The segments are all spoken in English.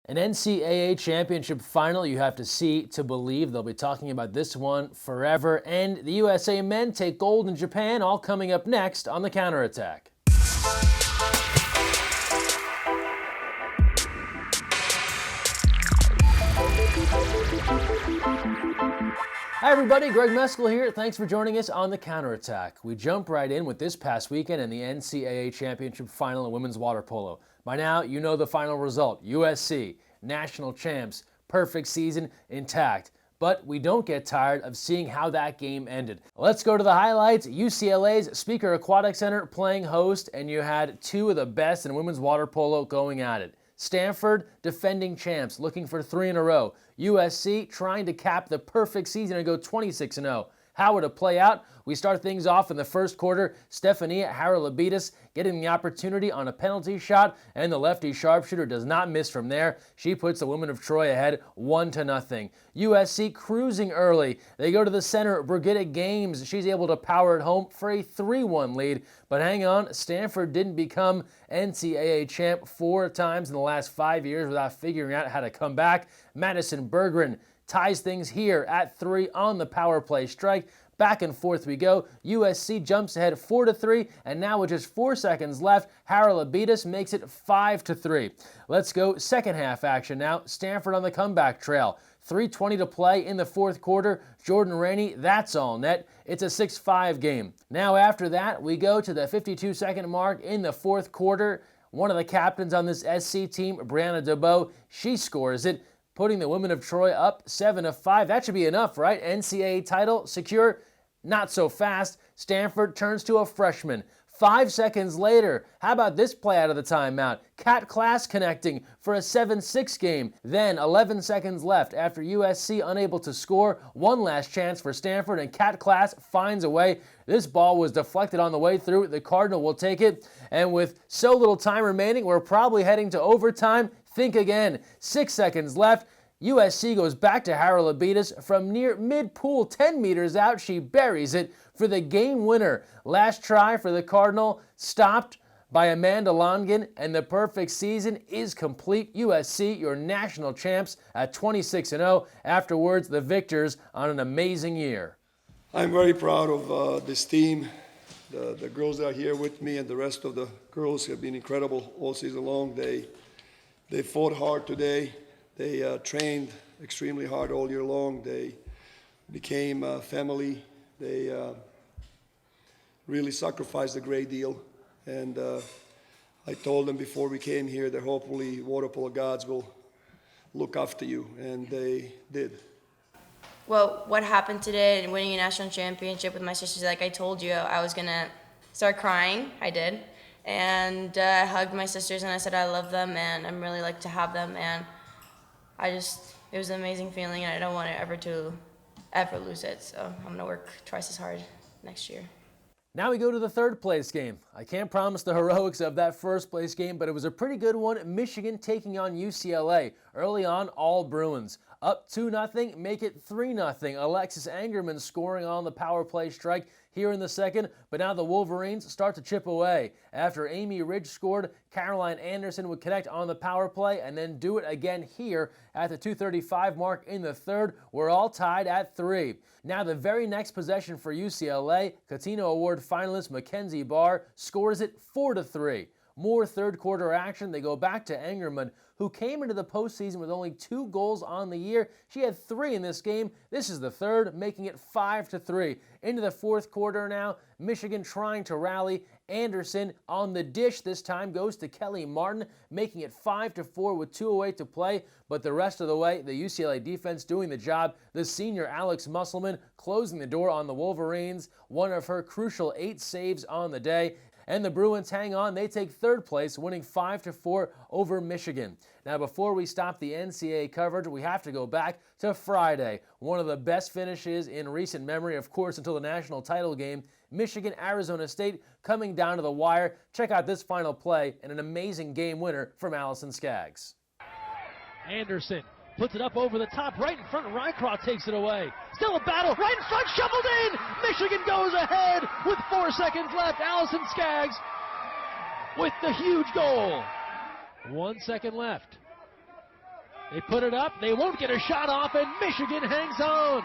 An NCAA championship final you have to see to believe. They'll be talking about this one forever. And the USA men take gold in Japan, all coming up next on The Counterattack. Hi everybody, Greg Mescall here. Thanks for joining us on The Counterattack. We jump right in with this past weekend and the NCAA championship final in women's water polo. By now, you know the final result. USC, national champs, perfect season, intact. But we don't get tired of seeing how that game ended. Let's go to the highlights. UCLA's Speaker Aquatic Center playing host, and you had two of the best in women's water polo going at it. Stanford, defending champs, looking for 3 in a row. USC trying to cap the perfect season and go 26-0. How would it play out? We start things off in the first quarter. Stefania Haralabides getting the opportunity on a penalty shot, and the lefty sharpshooter does not miss from there. She puts the women of Troy ahead 1-0. USC cruising early. They go to the center. Brigitte Games, she's able to power it home for a 3-1 lead. But hang on, Stanford didn't become NCAA champ 4 times in the last 5 years without figuring out how to come back. Madison Berggren ties things here at 3 on the power play strike. Back and forth we go. USC jumps ahead 4-3, and now with just 4 seconds left, Haralabides makes it 5-3. Let's go second half action now. Stanford on the comeback trail. 3:20 to play in the fourth quarter. Jordan Rainey, that's all net. It's a 6-5 game. Now after that, we go to the 52-second mark in the fourth quarter. One of the captains on this SC team, Brianna DeBow, she scores it, putting the women of Troy up 7-5. That should be enough, right? NCAA title secure? Not so fast. Stanford turns to a freshman. 5 seconds later, how about this play out of the timeout? Kat Class connecting for a 7-6 game. Then 11 seconds left after USC unable to score. One last chance for Stanford, and Kat Class finds a way. This ball was deflected on the way through. The Cardinal will take it. And with so little time remaining, we're probably heading to overtime. Think again. 6 seconds left. USC goes back to Haralabides from near mid-pool, 10 meters out. She buries it for the game winner. Last try for the Cardinal, stopped by Amanda Longin, and the perfect season is complete. USC, your national champs at 26-0. Afterwards, the victors on an amazing year. I'm very proud of this team. The girls that are here with me and the rest of the girls have been incredible all season long. They fought hard today. They trained extremely hard all year long. They became a family. They really sacrificed a great deal. And I told them before we came here that hopefully water polo gods will look after you, and they did. Well, what happened today and winning a national championship with my sisters, like I told you, I was going to start crying. I did. And I hugged my sisters and I said I love them and I'm really like to have them. And it was an amazing feeling, and I don't want to ever lose it. So I'm going to work twice as hard next year. Now we go to the third place game. I can't promise the heroics of that first place game, but it was a pretty good one. Michigan taking on UCLA. Early on, all Bruins. Up 2-0, make it 3-0. Alexis Angerman scoring on the power play strike here in the second, but now the Wolverines start to chip away. After Amy Ridge scored, Caroline Anderson would connect on the power play and then do it again here at the 2:35 mark in the third. We're all tied at 3. Now the very next possession for UCLA, Catino Award finalist Mackenzie Barr scores it 4-3. More third quarter action. They go back to Angerman, who came into the postseason with only 2 goals on the year. She had 3 in this game. This is the third, making it 5-3. Into the fourth quarter now, Michigan trying to rally. Anderson on the dish this time goes to Kelly Martin, making it 5-4 with 2:08 to play. But the rest of the way, the UCLA defense doing the job. The senior Alex Musselman closing the door on the Wolverines. One of her crucial 8 saves on the day. And the Bruins hang on. They take third place, winning 5-4 over Michigan. Now, before we stop the NCAA coverage, we have to go back to Friday. One of the best finishes in recent memory, of course, until the national title game. Michigan, Arizona State coming down to the wire. Check out this final play and an amazing game winner from Allison Skaggs. Anderson puts it up over the top, right in front. Rycroft takes it away. Still a battle, right in front, shoveled in. Michigan goes ahead with 4 seconds left. Allison Skaggs with the huge goal. 1 second left. They put it up, they won't get a shot off, and Michigan hangs on.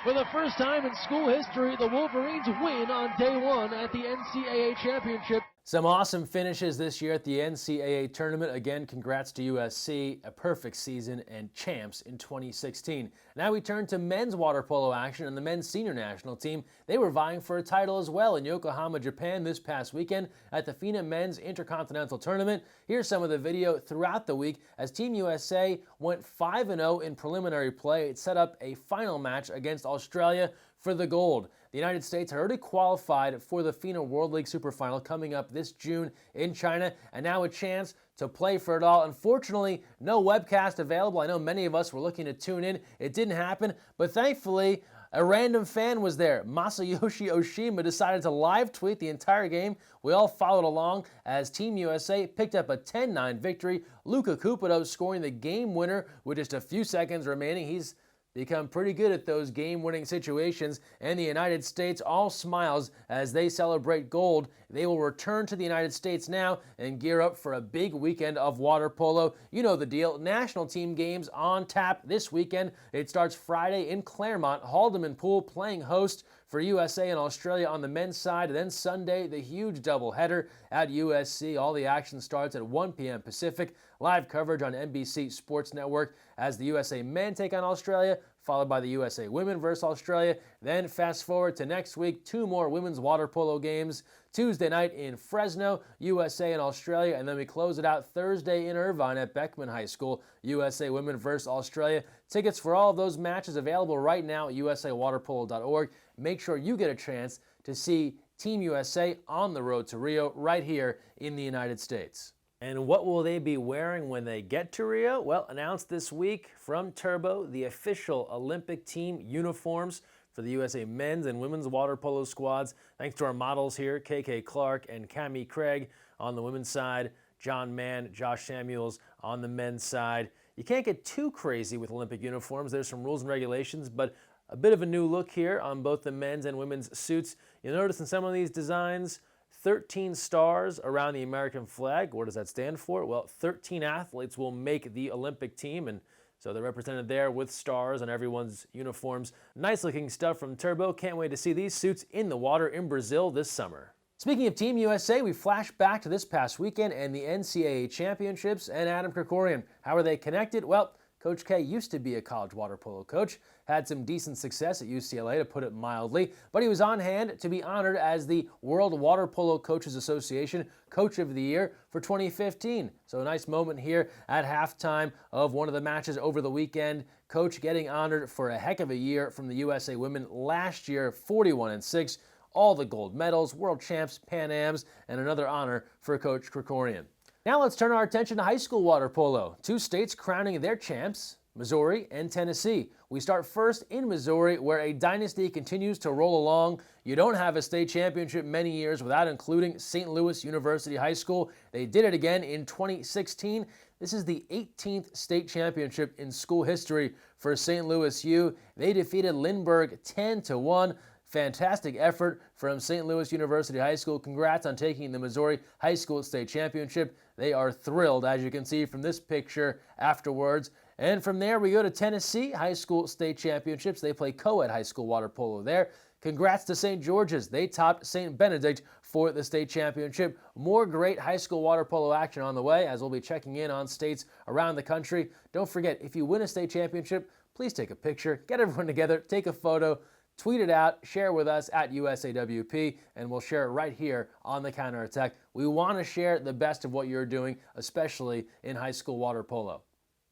For the first time in school history, the Wolverines win on day one at the NCAA Championship. Some awesome finishes this year at the NCAA tournament. Again, congrats to USC, a perfect season, and champs in 2016. Now we turn to men's water polo action, and the men's senior national team. They were vying for a title as well in Yokohama, Japan this past weekend at the FINA Men's Intercontinental Tournament. Here's some of the video throughout the week as Team USA went 5-0 in preliminary play. It set up a final match against Australia for the gold. The United States had already qualified for the FINA World League Super Final coming up this June in China, and now a chance to play for it all. Unfortunately, no webcast available. I know many of us were looking to tune in. It didn't happen, but thankfully, a random fan was there. Masayoshi Oshima decided to live tweet the entire game. We all followed along as Team USA picked up a 10-9 victory. Luka Cupido scoring the game winner with just a few seconds remaining. He's become pretty good at those game-winning situations, and the United States all smiles as they celebrate gold. They will return to the United States now and gear up for a big weekend of water polo. You know the deal. National team games on tap this weekend. It starts Friday in Claremont. Haldeman Pool playing host for USA and Australia on the men's side. And then Sunday, the huge doubleheader at USC. All the action starts at 1 p.m. Pacific. Live coverage on NBC Sports Network as the USA men take on Australia, followed by the USA women versus Australia. Then fast forward to next week, 2 more women's water polo games. Tuesday night in Fresno, USA and Australia, and then we close it out Thursday in Irvine at Beckman High School, USA women versus Australia. Tickets for all of those matches available right now at usawaterpolo.org. Make sure you get a chance to see Team USA on the road to Rio right here in the United States. And what will they be wearing when they get to Rio? Well, announced this week from Turbo, the official Olympic team uniforms for the USA men's and women's water polo squads. Thanks to our models here, KK Clark and Cami Craig on the women's side, John Mann, Josh Samuels on the men's side. You can't get too crazy with Olympic uniforms. There's some rules and regulations, but a bit of a new look here on both the men's and women's suits. You'll notice in some of these designs, 13 stars around the American flag. What does that stand for? Well, 13 athletes will make the Olympic team, and so they're represented there with stars on everyone's uniforms. Nice looking stuff from Turbo. Can't wait to see these suits in the water in Brazil this summer. Speaking of Team USA, we flash back to this past weekend and the NCAA championships and Adam Krikorian. How are they connected? Well, Coach K used to be a college water polo coach, had some decent success at UCLA, to put it mildly, but he was on hand to be honored as the World Water Polo Coaches Association Coach of the Year for 2015. So a nice moment here at halftime of one of the matches over the weekend. Coach getting honored for a heck of a year from the USA women last year, 41-6, all the gold medals, world champs, Pan Ams, and another honor for Coach Krikorian. Now let's turn our attention to high school water polo. 2 states crowning their champs, Missouri and Tennessee. We start first in Missouri, where a dynasty continues to roll along. You don't have a state championship many years without including St. Louis University High School. They did it again in 2016. This is the 18th state championship in school history for St. Louis U. They defeated Lindbergh 10-1. Fantastic effort from St. Louis University High School. Congrats on taking the Missouri High School State Championship. They are thrilled, as you can see from this picture afterwards. And from there, we go to Tennessee High School State Championships. They play co-ed high school water polo there. Congrats to St. George's. They topped St. Benedict for the state championship. More great high school water polo action on the way, as we'll be checking in on states around the country. Don't forget, if you win a state championship, please take a picture, get everyone together, take a photo, tweet it out, share with us at USAWP, and we'll share it right here on the Counterattack. We want to share the best of what you're doing, especially in high school water polo.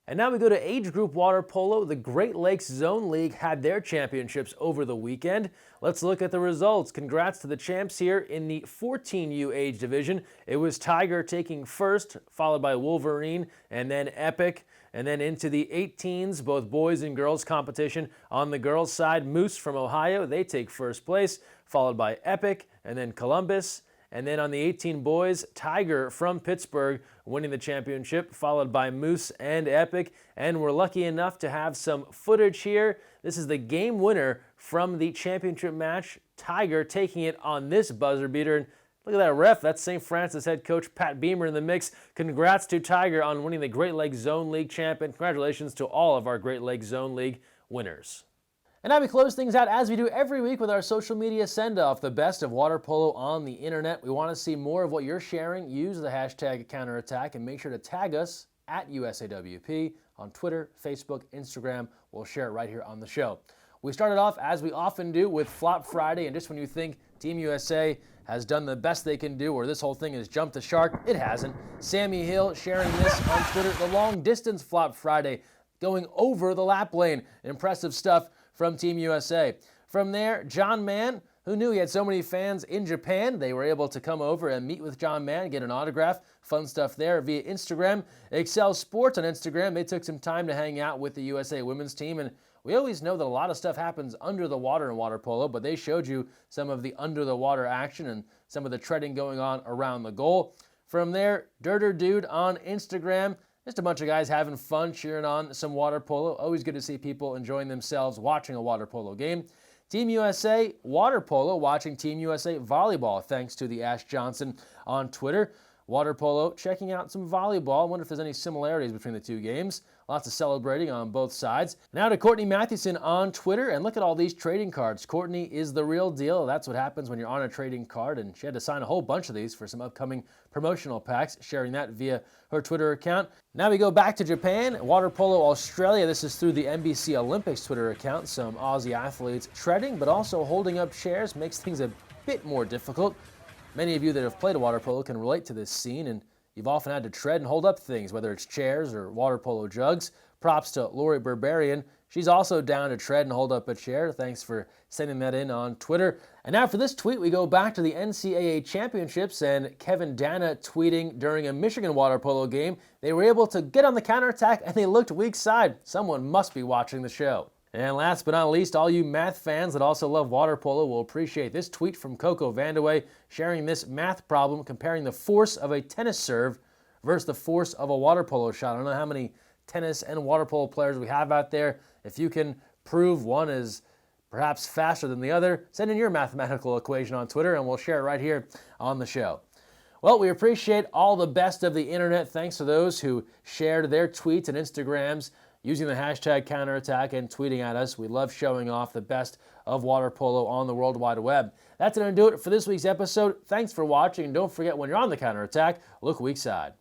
And now we go to age group water polo. The Great Lakes Zone League had their championships over the weekend. Let's look at the results. Congrats to the champs here in the 14U age division. It was Tiger taking first, followed by Wolverine, and then Epic. And then into the 18s, both boys and girls competition. On the girls' side, Moose from Ohio, they take first place, followed by Epic, and then Columbus. And then on the 18 boys, Tiger from Pittsburgh winning the championship, followed by Moose and Epic. And we're lucky enough to have some footage here. This is the game winner from the championship match. Tiger taking it on this buzzer beater. And Look at that ref. That's St. Francis head coach Pat Beamer in the mix. Congrats to Tiger on winning the Great Lakes Zone League champion. Congratulations to all of our Great Lakes Zone League winners. And now we close things out as we do every week with our social media send-off, the best of water polo on the internet. We want to see more of what you're sharing. Use the hashtag counterattack and make sure to tag us at USAWP on Twitter, Facebook, Instagram. We'll share it right here on the show. We started off, as we often do, with Flop Friday, and just when you think Team USA has done the best they can do or this whole thing has jumped the shark, it hasn't. Sami Hill sharing this on Twitter, the long distance Flop Friday, going over the lap lane. Impressive stuff from Team USA. From there, John Mann, who knew he had so many fans in Japan? They were able to come over and meet with John Mann, get an autograph. Fun stuff there via Instagram. Excel Sports on Instagram, they took some time to hang out with the USA women's team, and we always know that a lot of stuff happens under the water in water polo, but they showed you some of the under the water action and some of the treading going on around the goal. From there, Dirter Dude on Instagram, just a bunch of guys having fun, cheering on some water polo. Always good to see people enjoying themselves watching a water polo game. Team USA water polo watching Team USA volleyball, thanks to the Ash Johnson on Twitter. Water polo checking out some volleyball. I wonder if there's any similarities between the two games. Lots of celebrating on both sides. Now to Courtney Mathewson on Twitter, and look at all these trading cards. Courtney is the real deal. That's what happens when you're on a trading card, and she had to sign a whole bunch of these for some upcoming promotional packs, sharing that via her Twitter account. Now we go back to Japan, Water Polo Australia. This is through the NBC Olympics Twitter account. Some Aussie athletes treading, but also holding up chairs makes things a bit more difficult. Many of you that have played water polo can relate to this scene, and you've often had to tread and hold up things, whether it's chairs or water polo jugs. Props to Lori Berberian. She's also down to tread and hold up a chair. Thanks for sending that in on Twitter. And now for this tweet, we go back to the NCAA championships and Kevin Dana tweeting during a Michigan water polo game. They were able to get on the counterattack and they looked weak side. Someone must be watching the show. And last but not least, all you math fans that also love water polo will appreciate this tweet from Coco Vandeweghe sharing this math problem comparing the force of a tennis serve versus the force of a water polo shot. I don't know how many tennis and water polo players we have out there. If you can prove one is perhaps faster than the other, send in your mathematical equation on Twitter and we'll share it right here on the show. Well, we appreciate all the best of the internet. Thanks to those who shared their tweets and Instagrams using the hashtag counterattack and tweeting at us. We love showing off the best of water polo on the World Wide Web. That's going to do it for this week's episode. Thanks for watching, and don't forget when you're on the counterattack, look weak side.